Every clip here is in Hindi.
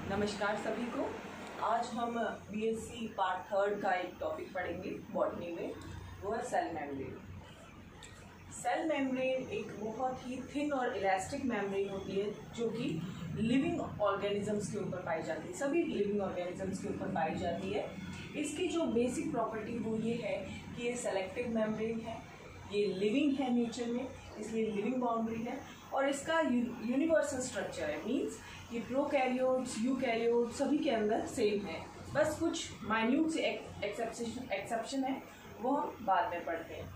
नमस्कार सभी को। आज हम बीएससी पार्ट थर्ड का एक टॉपिक पढ़ेंगे बॉटनी में, वो है सेल मेम्ब्रेन। सेल मेम्ब्रेन एक बहुत ही थिन और इलास्टिक मेम्ब्रेन होती है जो कि लिविंग ऑर्गेनिजम्स के ऊपर पाई जाती है, सभी लिविंग ऑर्गेनिजम्स के ऊपर पाई जाती है। इसकी जो बेसिक प्रॉपर्टी वो ये है कि ये सेलेक्टिव मेम्ब्रेन है, ये लिविंग है नेचर में, इसलिए लिविंग बाउंड्री है, और इसका यूनिवर्सल स्ट्रक्चर है। मीन्स ये प्रोकैरियोट्स, यूकैरियोट्स सभी के अंदर सेम है, बस कुछ माइन्यूट से एक्सेप्शन है, वो हम बाद में पढ़ते हैं।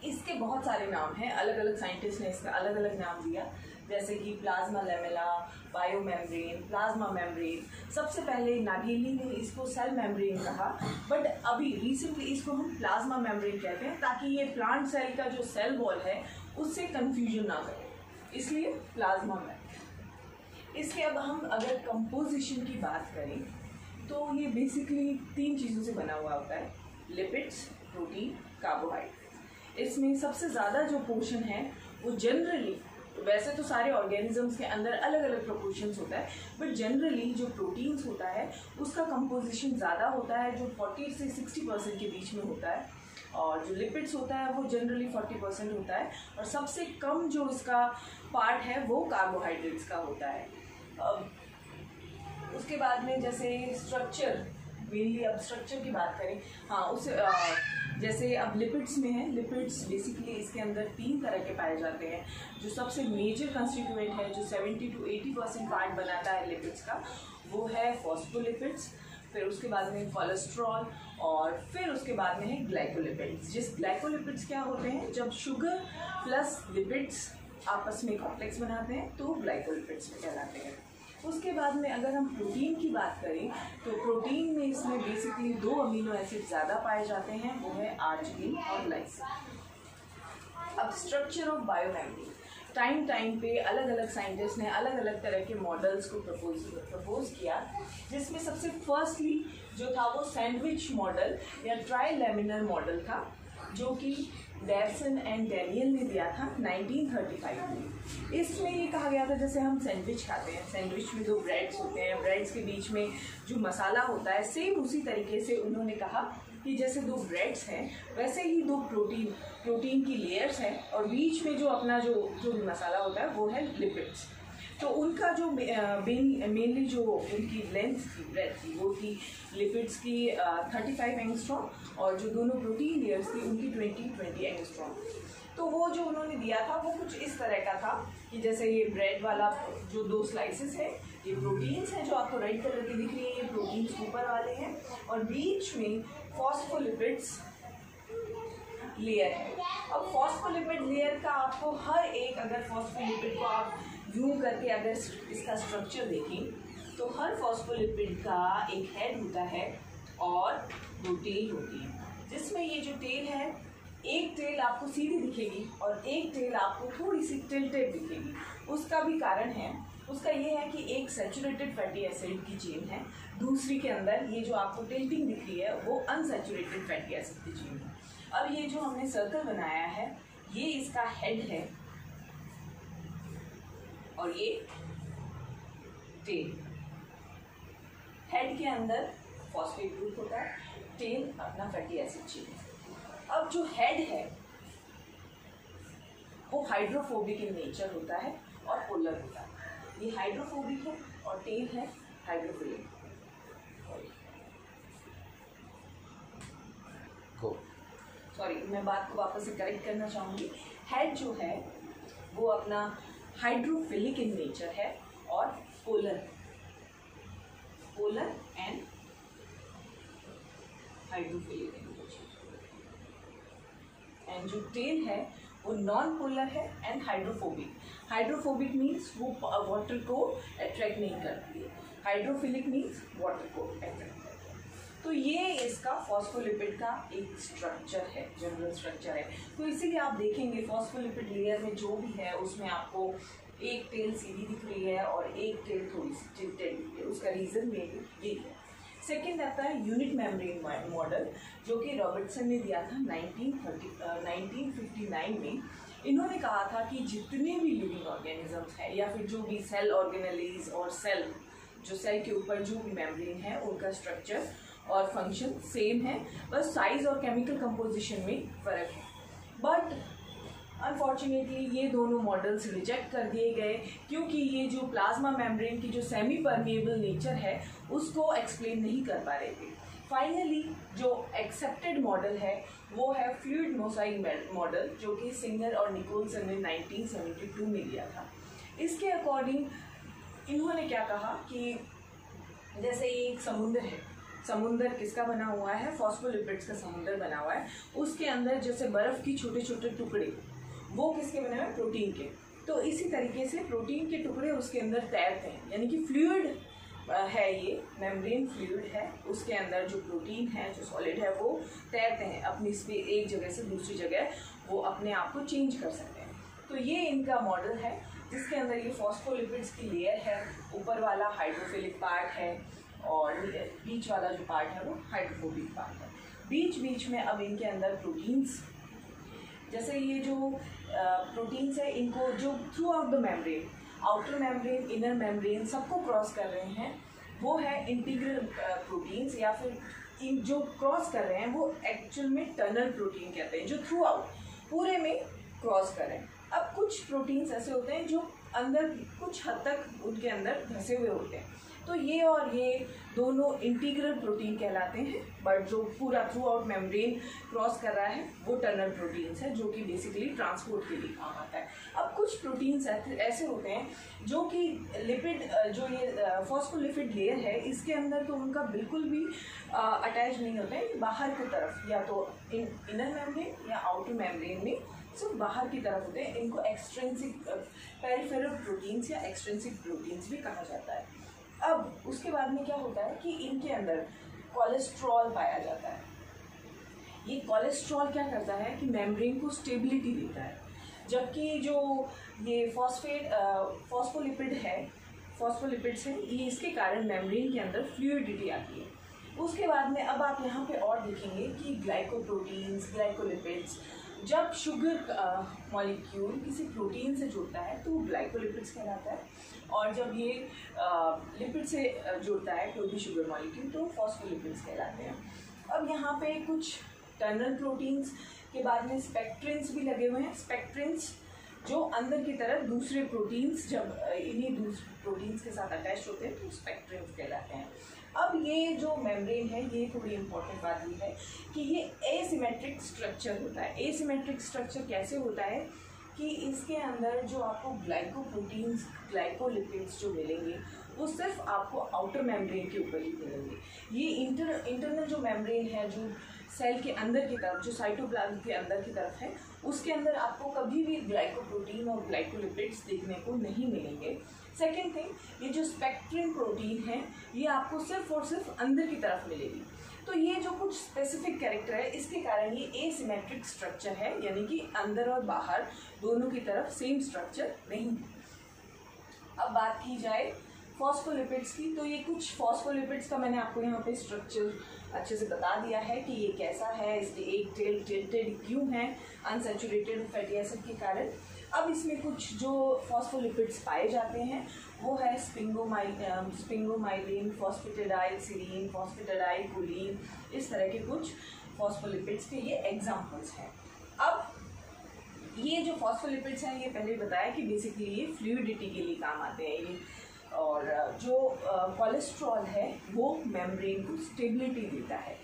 इसके बहुत सारे नाम हैं, अलग अलग साइंटिस्ट ने इसका अलग अलग नाम दिया, जैसे कि plasma lamella, bio membrane, plasma membrane. सबसे पहले नागेली ने इसको सेल मेम्ब्रेन कहा, बट अभी रिसेंटली इसको हम प्लाज्मा मेम्ब्रेन कहते हैं, ताकि ये प्लांट सेल का जो सेल वॉल है उससे कंफ्यूजन ना करे, इसलिए प्लाज्मा मेम्ब्रेन। इसके अब हम अगर कंपोजिशन की बात करें तो ये बेसिकली 3 चीज़ों से बना हुआ होता है, लिपिड्स, प्रोटीन, कार्बोहाइड्रेट। इसमें सबसे ज़्यादा जो पोर्शन है वो जनरली, वैसे तो सारे ऑर्गेनिजम्स के अंदर अलग अलग प्रोपोर्शंस होता है, बट जनरली जो प्रोटीन्स होता है उसका कंपोजिशन ज़्यादा होता है, जो 40 से 60% के बीच में होता है, और जो लिपिड्स होता है वो जनरली 40% होता है, और सबसे कम जो इसका पार्ट है वो कार्बोहाइड्रेट्स का होता है। उसके बाद में जैसे स्ट्रक्चर, मेनली अब स्ट्रक्चर की बात करें, हाँ उस जैसे अब लिपिड्स में है, लिपिड्स बेसिकली इसके अंदर 3 तरह के पाए जाते हैं। जो सबसे मेजर कंस्टिट्यूएंट है, जो 70 to 80% पार्ट बनाता है लिपिड्स का, वो है फॉस्फोलिपिड्स, फिर उसके बाद में कोलेस्ट्रॉल, और फिर उसके बाद में है ग्लाइकोलिपिड्स। जिस ग्लाइकोलिपिड्स क्या होते हैं, जब शुगर प्लस लिपिड्स आपस में कॉम्प्लेक्स बनाते हैं तो ग्लाइकोलिपिड्स में कहलाते हैं। उसके बाद में अगर हम प्रोटीन की बात करें तो प्रोटीन में इसमें बेसिकली 2 अमीनो एसिड ज़्यादा पाए जाते हैं, वो है आर्जिनिन और लाइसिन। अब स्ट्रक्चर ऑफ बायोमेम्ब्रेन, टाइम पे अलग अलग साइंटिस्ट ने अलग अलग तरह के मॉडल्स को प्रपोज किया, जिसमें सबसे फर्स्टली जो था वो सैंडविच मॉडल या ट्राई लेमिनर मॉडल था, जो कि डैरसन एंड डैनियल ने दिया था 1935 में। इसमें ये कहा गया था, जैसे हम सैंडविच खाते हैं, सैंडविच में 2 ब्रेड्स होते हैं, ब्रेड्स के बीच में जो मसाला होता है, सेम उसी तरीके से उन्होंने कहा कि जैसे 2 ब्रेड्स हैं वैसे ही 2 प्रोटीन की लेयर्स हैं, और बीच में जो अपना जो भी मसाला होता है वो है लिपिड्स। तो उनका जो मेनली जो उनकी लेंथ थी, ब्रेथ थी, वो थी लिपिड्स की 35 एंगस्ट्रॉम, और जो दोनों प्रोटीन लेयर्स थी उनकी 20 एंगस्ट्रॉम। तो वो जो उन्होंने दिया था वो कुछ इस तरह का था कि जैसे ये ब्रेड वाला जो 2 स्लाइसेस है, ये प्रोटीन्स हैं जो आपको रेड कलर की दिख रही है, ये प्रोटीन्स ऊपर वाले हैं, और बीच में फॉस्फोलिपिड्स लेयर है। अब फॉस्फोलिपिड लेयर का आपको हर एक, अगर फॉस्फोलिपिड को आप यूं करके अगर इसका स्ट्रक्चर देखें तो हर फॉस्फोलिपिड का एक हेड होता है और 2 टेल होती है, जिसमें ये जो टेल है, एक टेल आपको सीधी दिखेगी और एक टेल आपको थोड़ी सी टिल्टेड दिखेगी। उसका भी कारण है, उसका ये है कि एक सैचुरेटेड फैटी एसिड की चेन है, दूसरी के अंदर ये जो आपको टिल्टिंग दिख रही है वो अनसैचुरेटेड फैटी एसिड की चेन है। अब ये जो हमने सर्कल बनाया है ये इसका हेड है, और ये टेल। हेड के अंदर फॉस्फेट ग्रुप होता है, टेल अपना फैटी एसिड चेन। अब जो हेड है वो हाइड्रोफोबिक इन नेचर होता है और पोलर होता है। ये हाइड्रोफोबिक है और टेल है हाइड्रोफिलिक। सॉरी, मैं बात को वापस से करेक्ट करना चाहूँगी। हेड जो है वो अपना हाइड्रोफिलिक इन नेचर है और polar and hydrophilic in nature, and जो टेल है वो नॉन पोलर है एंड हाइड्रोफोबिक। हाइड्रोफोबिक मीन्स वो वाटर को अट्रैक्ट नहीं करती है, हाइड्रोफिलिक मीन्स वाटर को अट्रैक्ट करती है। तो ये इसका फॉस्फोलिपिड का एक स्ट्रक्चर है, जनरल स्ट्रक्चर है। तो इसीलिए आप देखेंगे फॉस्फोलिपिड लेयर में जो भी है उसमें आपको एक टेल सीधी दिख रही है और एक टेल थोड़ी सी टिल्टेड दिख रही है। उसका रीज़न में ये है। सेकेंड आता है यूनिट मेम्ब्रेन मॉडल, जो कि रॉबर्टसन ने दिया था 1959 में। इन्होंने कहा था कि जितने भी लिविंग ऑर्गेनिजम्स हैं या फिर जो भी सेल ऑर्गेनेलीज और सेल जो सेल के ऊपर जो भी मेम्ब्रेन है उनका स्ट्रक्चर और फंक्शन सेम है, बस साइज और केमिकल कंपोजिशन में फ़र्क है। बट अनफॉर्चुनेटली ये दोनों मॉडल्स रिजेक्ट कर दिए गए, क्योंकि ये जो प्लाज्मा मेम्ब्रेन की जो सेमी परमिएबल नेचर है उसको एक्सप्लेन नहीं कर पा रहे थे। फाइनली जो एक्सेप्टेड मॉडल है वो है फ्लूइड मोसाइक मॉडल, जो कि सिंगर और निकोलसन ने 1972 में लिया था। इसके अकॉर्डिंग इन्होंने क्या कहा कि जैसे ये एक समुद्र है, समुंदर किसका बना हुआ है, फॉस्फोलिपिड्स का समुंदर बना हुआ है, उसके अंदर जैसे बर्फ़ की छोटे छोटे टुकड़े वो किसके बने हुए हैं, प्रोटीन के। तो इसी तरीके से प्रोटीन के टुकड़े उसके अंदर तैरते हैं, यानी कि फ्लूइड है, ये मेम्ब्रेन फ्लूइड है, उसके अंदर जो प्रोटीन है, जो सॉलिड है, वो तैरते हैं अपनी एक जगह से दूसरी जगह, वो अपने आप को चेंज कर सकते हैं। तो ये इनका मॉडल है जिसके अंदर ये फॉस्फोलिपिड्स की लेयर है, ऊपर वाला हाइड्रोफिलिक पार्ट है और बीच वाला जो पार्ट है वो हाइड्रोफोबिक पार्ट है। बीच बीच में अब इनके अंदर प्रोटीन्स, जैसे ये जो प्रोटीन्स है इनको जो through out the membrane, outer membrane, inner membrane सबको क्रॉस कर रहे हैं, वो है इंटीग्रल प्रोटीन्स, या फिर इन जो क्रॉस कर रहे हैं वो एक्चुअल में टनल प्रोटीन कहते हैं, जो थ्रू आउट पूरे में क्रॉस कर रहे हैं। अब कुछ प्रोटीन्स ऐसे होते हैं जो अंदर कुछ हद तक उनके अंदर धंसे हुए होते हैं, तो ये और ये दोनों इंटीग्रल प्रोटीन कहलाते हैं, बट जो पूरा थ्रू आउट मेम्ब्रेन क्रॉस कर रहा है वो टनल प्रोटीन्स है, जो कि बेसिकली ट्रांसपोर्ट के लिए काम आता है। अब कुछ प्रोटीन्स ऐसे होते हैं जो कि लिपिड, जो ये फॉस्फोलिपिड लेयर है इसके अंदर तो उनका बिल्कुल भी अटैच नहीं होते हैं, बाहर की तरफ या तो इनर मेम्ब्रेन या आउटर मेम्ब्रेन में सिर्फ बाहर की तरफ होते हैं। इनको एक्सट्रिंसिक पेरिफेरल प्रोटीन्स या एक्सट्रिंसिक प्रोटीन्स भी कहा जाता है। अब उसके बाद में क्या होता है कि इनके अंदर कोलेस्ट्रॉल पाया जाता है। ये कोलेस्ट्रॉल क्या करता है कि मेम्ब्रेन को स्टेबिलिटी देता है, जबकि जो ये फॉस्फोलिपिड है, फॉस्फोलिपिड्स हैं, ये इसके कारण मेम्ब्रेन के अंदर फ्लूइडिटी आती है। उसके बाद में अब आप यहाँ पे और देखेंगे कि ग्लाइकोप्रोटीन्स, ग्लाइकोलिपिड्स, जब शुगर मॉलिक्यूल किसी प्रोटीन से जुड़ता है तो वो ग्लाइकोलिपिड्स कहलाता है, और जब ये लिपिड से जुड़ता है कोई भी शुगर मॉलिक्यूल तो फॉस्फोलिपिड्स कहलाते हैं। अब यहाँ पे कुछ टर्नल प्रोटीन्स के बाद में स्पेक्ट्रिन्स भी लगे हुए हैं। स्पेक्ट्रिन्स जो अंदर की तरफ दूसरे प्रोटीन्स जब इन्हीं दूसरे प्रोटीन्स के साथ अटैच होते हैं तो स्पेक्ट्रिन्स कहलाते हैं। अब ये जो मेम्ब्रेन है, ये थोड़ी इंपॉर्टेंट बात ये है कि ये एसिमेट्रिक स्ट्रक्चर होता है। एसिमेट्रिक स्ट्रक्चर कैसे होता है कि इसके अंदर जो आपको ग्लाइकोप्रोटीन्स, ग्लाइकोलिपिड्स जो मिलेंगे वो सिर्फ आपको आउटर मेम्ब्रेन के ऊपर ही मिलेंगे। ये इंटरनल जो मेम्ब्रेन है, जो सेल के अंदर की तरफ, जो साइटोप्लाज्म के अंदर की तरफ है, उसके अंदर आपको कभी भी ग्लाइकोप्रोटीन और ग्लाइकोलिपिड्स देखने को नहीं मिलेंगे। सेकेंड थिंग, ये जो स्पेक्ट्रिन प्रोटीन है ये आपको सिर्फ और सिर्फ अंदर की तरफ मिलेगी। तो ये जो कुछ स्पेसिफिक कैरेक्टर है इसके कारण ये एसिमेट्रिक स्ट्रक्चर है, यानी कि अंदर और बाहर दोनों की तरफ सेम स्ट्रक्चर नहीं है। अब बात की जाए फॉस्फोलिपिड्स की, तो ये कुछ फॉस्फोलिपिड्स का मैंने आपको यहाँ पे स्ट्रक्चर अच्छे से बता दिया है कि ये कैसा है, इसके एक टेल टिल्टेड क्यों है, अनसैचुरेटेड फैटी एसिड के कारण। अब इसमें कुछ जो फॉस्फोलिपिड्स पाए जाते हैं वो है स्पिंगोमाइलिन, फॉस्फेटिडाइल सीरीन, फॉस्फेटिडाइल कोलिन, इस तरह के कुछ फॉस्फोलिपिड्स के ये एग्जाम्पल्स हैं। अब ये जो फॉस्फोलिपिड्स हैं ये पहले बताया कि बेसिकली ये फ्लूइडिटी के लिए काम आते हैं ये, और जो कोलेस्ट्रॉल है वो मेम्ब्रेन को स्टेबिलिटी देता है।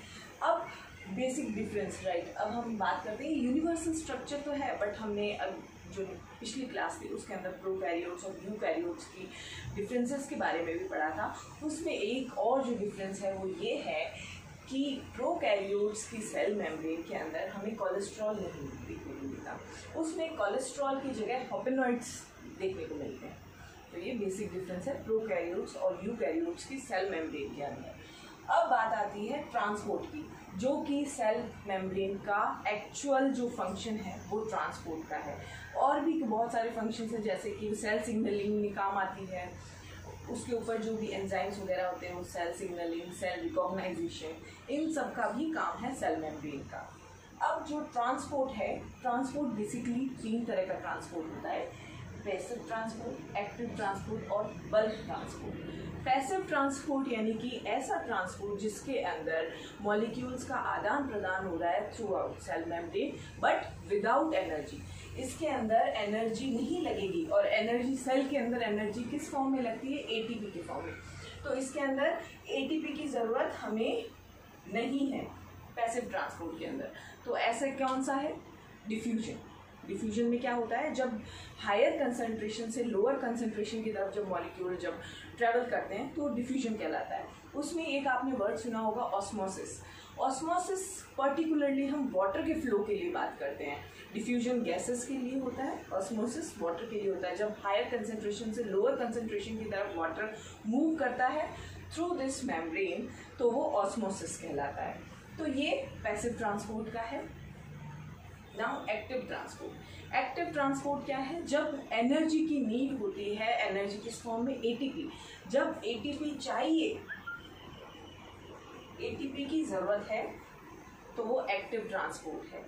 अब बेसिक डिफरेंस, राइट, अब हम बात करते हैं यूनिवर्सल स्ट्रक्चर तो है, बट हमने अब जो पिछली क्लास थी उसके अंदर प्रोकैरियोट्स और यूकैरियोट्स की डिफरेंसेस के बारे में भी पढ़ा था। उसमें एक और जो डिफरेंस है वो ये है कि प्रोकैरियोट्स की सेल मेम्ब्रेन के अंदर हमें कोलेस्ट्रॉल नहीं देखने को मिलता, उसमें कोलेस्ट्रॉल की जगह होपेनॉइड्स देखने को मिलते हैं। तो ये बेसिक डिफरेंस है प्रोकैरियोट्स और यूकैरियोट्स की सेल मेम्ब्रेन के अंदर। अब बात आती है ट्रांसपोर्ट की, जो कि सेल मेम्ब्रेन का एक्चुअल जो फंक्शन है वो ट्रांसपोर्ट का है। और भी बहुत सारे फंक्शंस हैं, जैसे कि सेल सिग्नलिंग में काम आती है, उसके ऊपर जो भी एंजाइम्स वगैरह होते हैं वो सेल सिग्नलिंग, सेल रिकॉग्नाइजेशन, इन सब का भी काम है सेल मेम्ब्रेन का। अब जो ट्रांसपोर्ट है, ट्रांसपोर्ट बेसिकली 3 तरह का ट्रांसपोर्ट होता है, पैसिव ट्रांसपोर्ट, एक्टिव ट्रांसपोर्ट और बल्क ट्रांसपोर्ट। पैसिव ट्रांसपोर्ट यानी कि ऐसा ट्रांसपोर्ट जिसके अंदर मॉलिक्यूल्स का आदान प्रदान हो रहा है throughout cell membrane but without energy. इसके अंदर एनर्जी नहीं लगेगी, और एनर्जी सेल के अंदर एनर्जी किस फॉर्म में लगती है? एटीपी के फॉर्म में। तो इसके अंदर एटीपी की ज़रूरत हमें नहीं है पैसिव ट्रांसपोर्ट के अंदर। तो ऐसा कौन सा है? डिफ्यूजन। डिफ्यूजन में क्या होता है, जब हायर कंसंट्रेशन से लोअर कंसंट्रेशन की तरफ जब मॉलिक्यूल जब ट्रेवल करते हैं तो डिफ्यूजन कहलाता है। उसमें एक आपने वर्ड सुना होगा ऑस्मोसिस। ऑस्मोसिस पर्टिकुलरली हम वाटर के फ्लो के लिए बात करते हैं। डिफ्यूजन गैसेस के लिए होता है, ऑस्मोसिस वाटर के लिए होता है। जब हायर कंसंट्रेशन से लोअर कंसंट्रेशन की तरफ वाटर मूव करता है थ्रू दिस मेम्ब्रेन तो वो ऑस्मोसिस कहलाता है। तो ये पैसिव ट्रांसपोर्ट का है। Now active transport. Active transport क्या है? जब एनर्जी की नीड होती है, एनर्जी किस फॉर्म में? एटीपी। जब एटीपी चाहिए, एटीपी की जरूरत है तो वो एक्टिव ट्रांसपोर्ट है।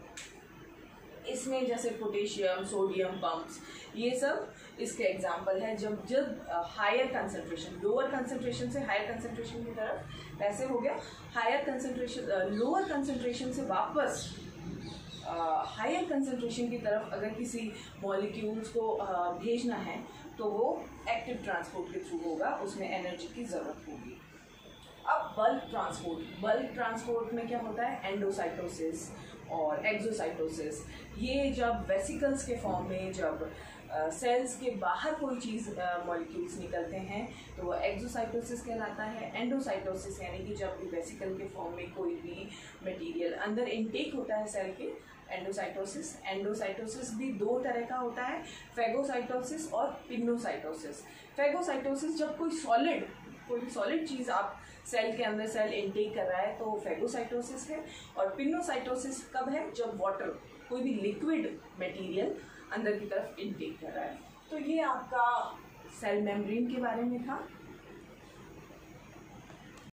इसमें जैसे पोटेशियम, सोडियम पंप्स, ये सब इसके एग्जाम्पल है। जब जब हायर कंसंट्रेशन, लोअर कंसंट्रेशन से हायर कंसंट्रेशन की तरफ ऐसे हो गया, हायर कंसंट्रेशन लोअर कंसंट्रेशन से वापस हायर कंसंट्रेशन की तरफ अगर किसी मॉलिक्यूल्स को भेजना है तो वो एक्टिव ट्रांसपोर्ट के थ्रू होगा, उसमें एनर्जी की ज़रूरत होगी। अब बल्क ट्रांसपोर्ट। बल्क ट्रांसपोर्ट में क्या होता है? एंडोसाइटोसिस और एक्सोसाइटोसिस। ये जब वेसिकल्स के फॉर्म में जब सेल्स के बाहर कोई चीज़ मॉलिक्यूल्स निकलते हैं तो वो एक्सोसाइटोसिस कहलाता है। एंडोसाइटोसिस यानी कि जब वेसिकल के फॉर्म में कोई भी मटेरियल अंदर इनटेक होता है सेल के, एंडोसाइटोसिस। एंडोसाइटोसिस भी दो तरह का होता है, फेगोसाइटोसिस और पिनोसाइटोसिस। फेगोसाइटोसिस जब कोई सॉलिड चीज़ आप सेल के अंदर सेल इनटेक कर रहा है तो फेगोसाइटोसिस है। और पिनोसाइटोसिस कब है? जब वाटर, कोई भी लिक्विड मटेरियल अंदर की तरफ इनटेक कर रहा है। तो ये आपका सेल मेम्ब्रेन के बारे में था।